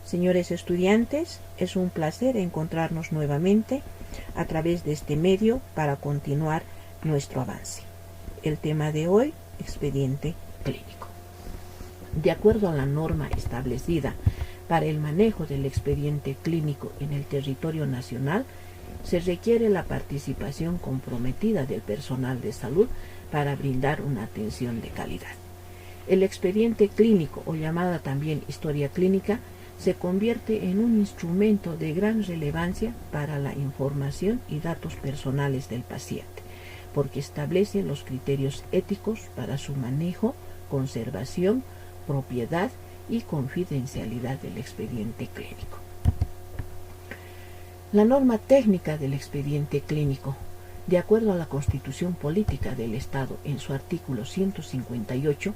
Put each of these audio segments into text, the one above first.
Señores estudiantes, es un placer encontrarnos nuevamente a través de este medio para continuar nuestro avance. El tema de hoy, expediente clínico. De acuerdo a la norma establecida para el manejo del expediente clínico en el territorio nacional, se requiere la participación comprometida del personal de salud para brindar una atención de calidad. El expediente clínico, o llamada también historia clínica, se convierte en un instrumento de gran relevancia para la información y datos personales del paciente, porque establece los criterios éticos para su manejo, conservación, propiedad y confidencialidad del expediente clínico. La norma técnica del expediente clínico, de acuerdo a la Constitución Política del Estado en su artículo 158,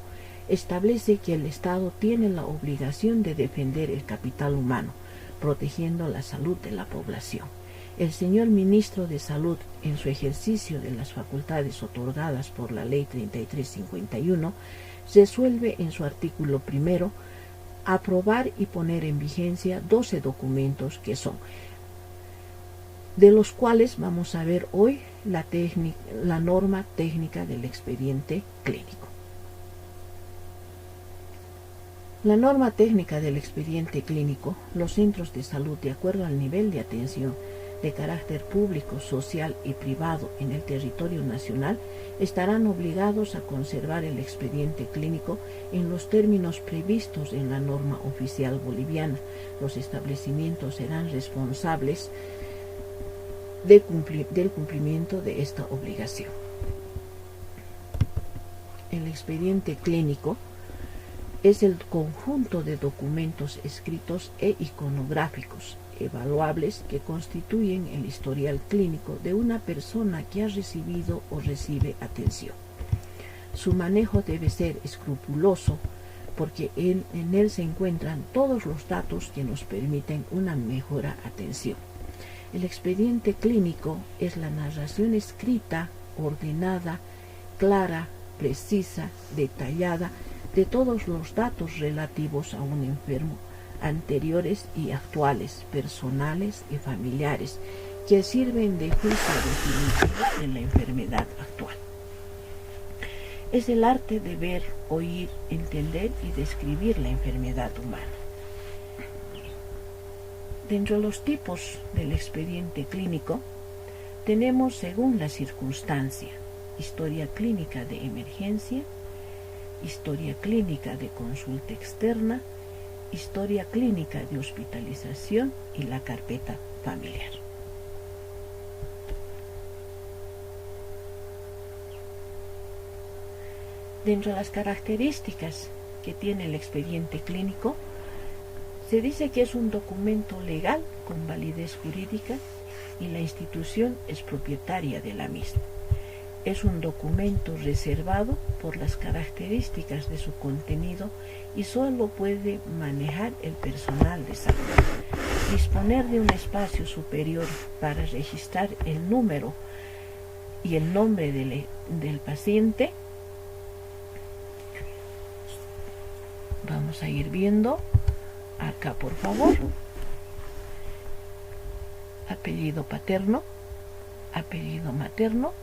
establece que el Estado tiene la obligación de defender el capital humano, protegiendo la salud de la población. El señor Ministro de Salud, en su ejercicio de las facultades otorgadas por la Ley 3351, resuelve en su artículo primero aprobar y poner en vigencia 12 documentos que son, de los cuales vamos a ver hoy la norma técnica del expediente clínico. La norma técnica del expediente clínico, los centros de salud, de acuerdo al nivel de atención de carácter público, social y privado en el territorio nacional, estarán obligados a conservar el expediente clínico en los términos previstos en la norma oficial boliviana. Los establecimientos serán responsables del cumplimiento de esta obligación. El expediente clínico es el conjunto de documentos escritos e iconográficos evaluables que constituyen el historial clínico de una persona que ha recibido o recibe atención. Su manejo debe ser escrupuloso porque en él se encuentran todos los datos que nos permiten una mejor atención. El expediente clínico es la narración escrita, ordenada, clara, precisa, detallada, de todos los datos relativos a un enfermo, anteriores y actuales, personales y familiares, que sirven de juicio definitivo de la enfermedad actual. Es el arte de ver, oír, entender y describir la enfermedad humana. Dentro de los tipos del expediente clínico, tenemos según la circunstancia, historia clínica de emergencia, historia clínica de consulta externa, historia clínica de hospitalización y la carpeta familiar. Dentro de las características que tiene el expediente clínico, se dice que es un documento legal con validez jurídica y la institución es propietaria de la misma. Es un documento reservado por las características de su contenido y solo puede manejar el personal de salud. Disponer de un espacio superior para registrar el número y el nombre del paciente. Vamos a ir viendo acá, por favor. Apellido paterno, apellido materno,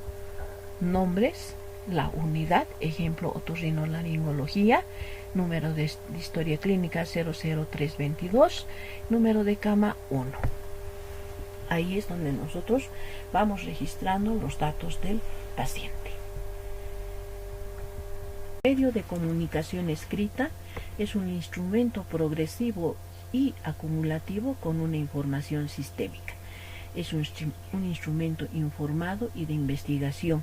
nombres, la unidad, ejemplo otorrinolaringología, número de historia clínica 00322, número de cama 1. Ahí es donde nosotros vamos registrando los datos del paciente. El medio de comunicación escrita es un instrumento progresivo y acumulativo con una información sistémica. Es un instrumento informado y de investigación.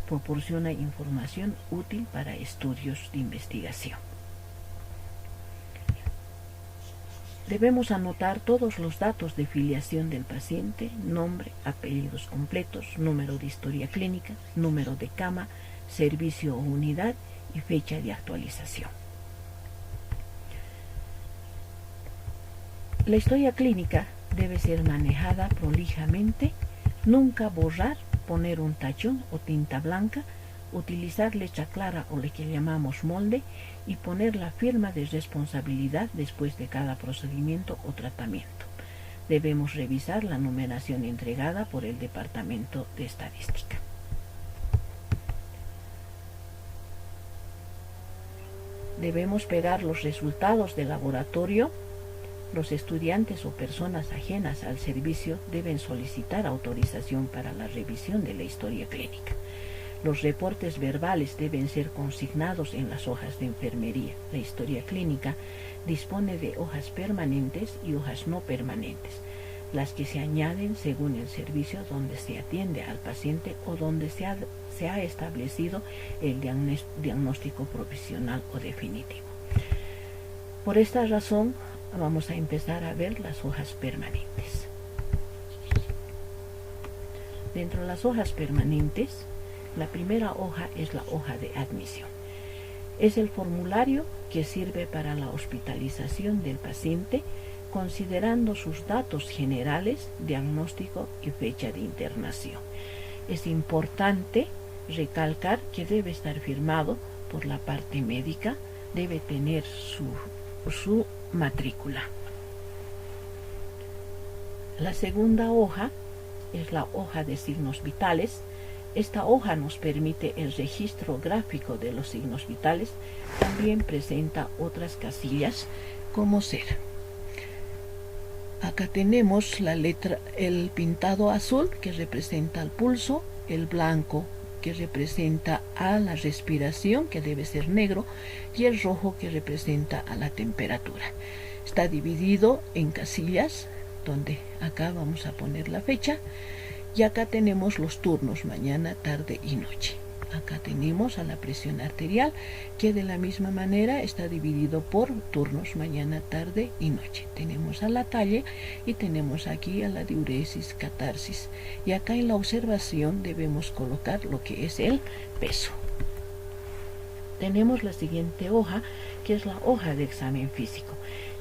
Proporciona información útil para estudios de investigación. Debemos anotar todos los datos de filiación del paciente, nombre, apellidos completos, número de historia clínica, número de cama, servicio o unidad y fecha de actualización. La historia clínica debe ser manejada prolijamente, nunca borrar, poner un tachón o tinta blanca, utilizar letra clara o lo que llamamos molde y poner la firma de responsabilidad después de cada procedimiento o tratamiento. Debemos revisar la numeración entregada por el Departamento de Estadística. Debemos pegar los resultados del laboratorio. Los estudiantes o personas ajenas al servicio deben solicitar autorización para la revisión de la historia clínica. Los reportes verbales deben ser consignados en las hojas de enfermería. La historia clínica dispone de hojas permanentes y hojas no permanentes, las que se añaden según el servicio donde se atiende al paciente o donde se ha establecido el diagnóstico provisional o definitivo. Por esta razón, vamos a empezar a ver las hojas permanentes. Dentro de las hojas permanentes, la primera hoja es la hoja de admisión. Es el formulario que sirve para la hospitalización del paciente, considerando sus datos generales, diagnóstico y fecha de internación. Es importante recalcar que debe estar firmado por la parte médica, debe tener su matrícula. La segunda hoja es la hoja de signos vitales. Esta hoja nos permite el registro gráfico de los signos vitales. También presenta otras casillas como ser. Acá tenemos la letra, el pintado azul que representa el pulso, el blanco que representa a la respiración, que debe ser negro, y el rojo que representa a la temperatura. Está dividido en casillas, donde acá vamos a poner la fecha, y acá tenemos los turnos, mañana, tarde y noche. Acá tenemos a la presión arterial, que de la misma manera está dividido por turnos, mañana, tarde y noche. Tenemos a la talle y tenemos aquí a la diuresis, catarsis. Y acá en la observación debemos colocar lo que es el peso. Tenemos la siguiente hoja, que es la hoja de examen físico.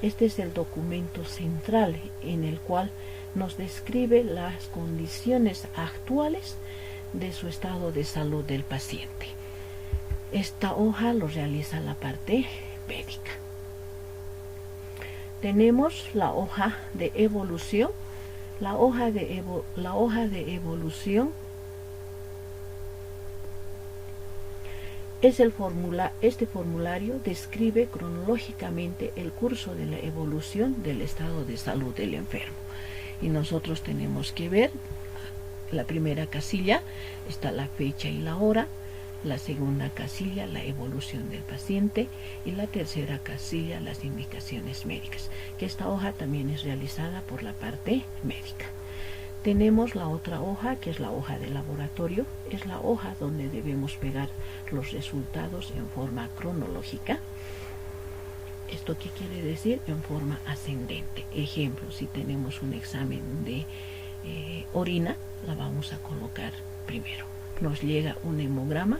Este es el documento central en el cual nos describe las condiciones actuales de su estado de salud del paciente. Esta hoja lo realiza la parte médica. Tenemos la hoja de evolución. La hoja de evolución es este formulario describe cronológicamente el curso de la evolución del estado de salud del enfermo. Y nosotros tenemos que ver la primera casilla, está la fecha y la hora, la segunda casilla, la evolución del paciente, y la tercera casilla, las indicaciones médicas, que esta hoja también es realizada por la parte médica. Tenemos la otra hoja, que es la hoja de laboratorio, es la hoja donde debemos pegar los resultados en forma cronológica. ¿Esto qué quiere decir? En forma ascendente. Ejemplo, si tenemos un examen de orina, la vamos a colocar primero. Nos llega un hemograma,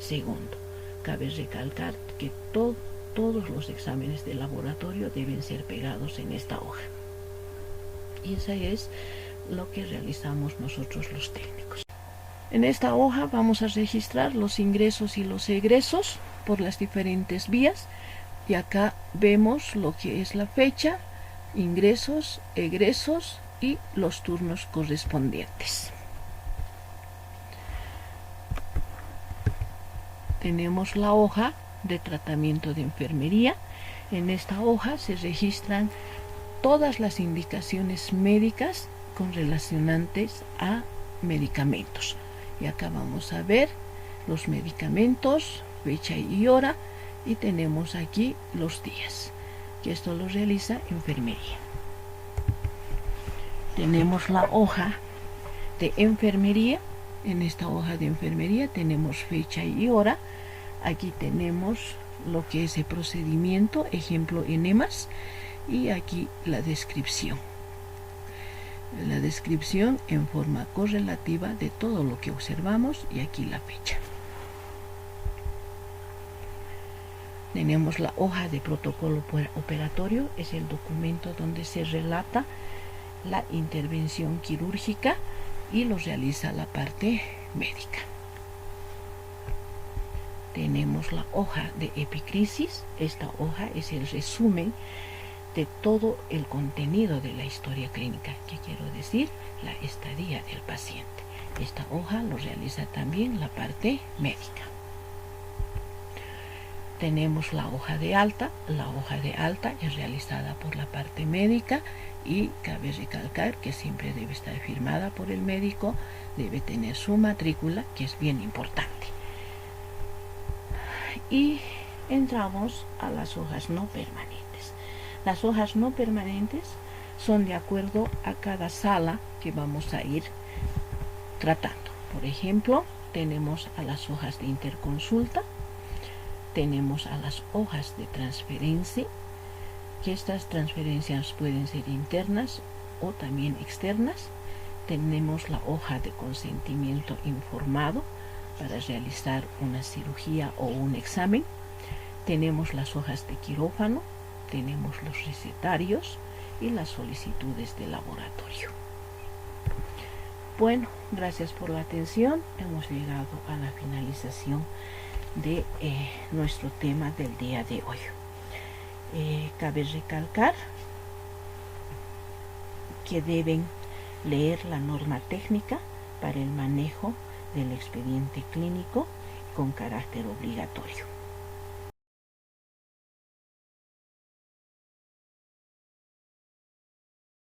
segundo. Cabe recalcar que todos los exámenes de laboratorio deben ser pegados en esta hoja. Y esa es lo que realizamos nosotros los técnicos. En esta hoja vamos a registrar los ingresos y los egresos por las diferentes vías. Y acá vemos lo que es la fecha, ingresos, egresos y los turnos correspondientes. Tenemos la hoja de tratamiento de enfermería. En esta hoja se registran todas las indicaciones médicas con relacionantes a medicamentos. Y acá vamos a ver los medicamentos, fecha y hora, y tenemos aquí los días, que esto lo realiza enfermería. Tenemos la hoja de enfermería. En esta hoja de enfermería tenemos fecha y hora. Aquí tenemos lo que es el procedimiento, ejemplo enemas, y aquí la descripción. La descripción en forma correlativa de todo lo que observamos, y aquí la fecha. Tenemos la hoja de protocolo operatorio, es el documento donde se relata la intervención quirúrgica y lo realiza la parte médica. tenemos la hoja de epicrisis. Esta hoja es el resumen de todo el contenido de la historia clínica, que quiero decir, la estadía del paciente. Esta hoja lo realiza también la parte médica. Tenemos la hoja de alta. La hoja de alta es realizada por la parte médica y cabe recalcar que siempre debe estar firmada por el médico, debe tener su matrícula, que es bien importante. Y entramos a las hojas no permanentes. Las hojas no permanentes son de acuerdo a cada sala que vamos a ir tratando. Por ejemplo, tenemos a las hojas de interconsulta, tenemos a las hojas de transferencia, que estas transferencias pueden ser internas o también externas. Tenemos la hoja de consentimiento informado para realizar una cirugía o un examen. Tenemos las hojas de quirófano, tenemos los recetarios y las solicitudes de laboratorio. Bueno, gracias por la atención. Hemos llegado a la finalización de nuestro tema del día de hoy. Cabe recalcar que deben leer la norma técnica para el manejo del expediente clínico con carácter obligatorio.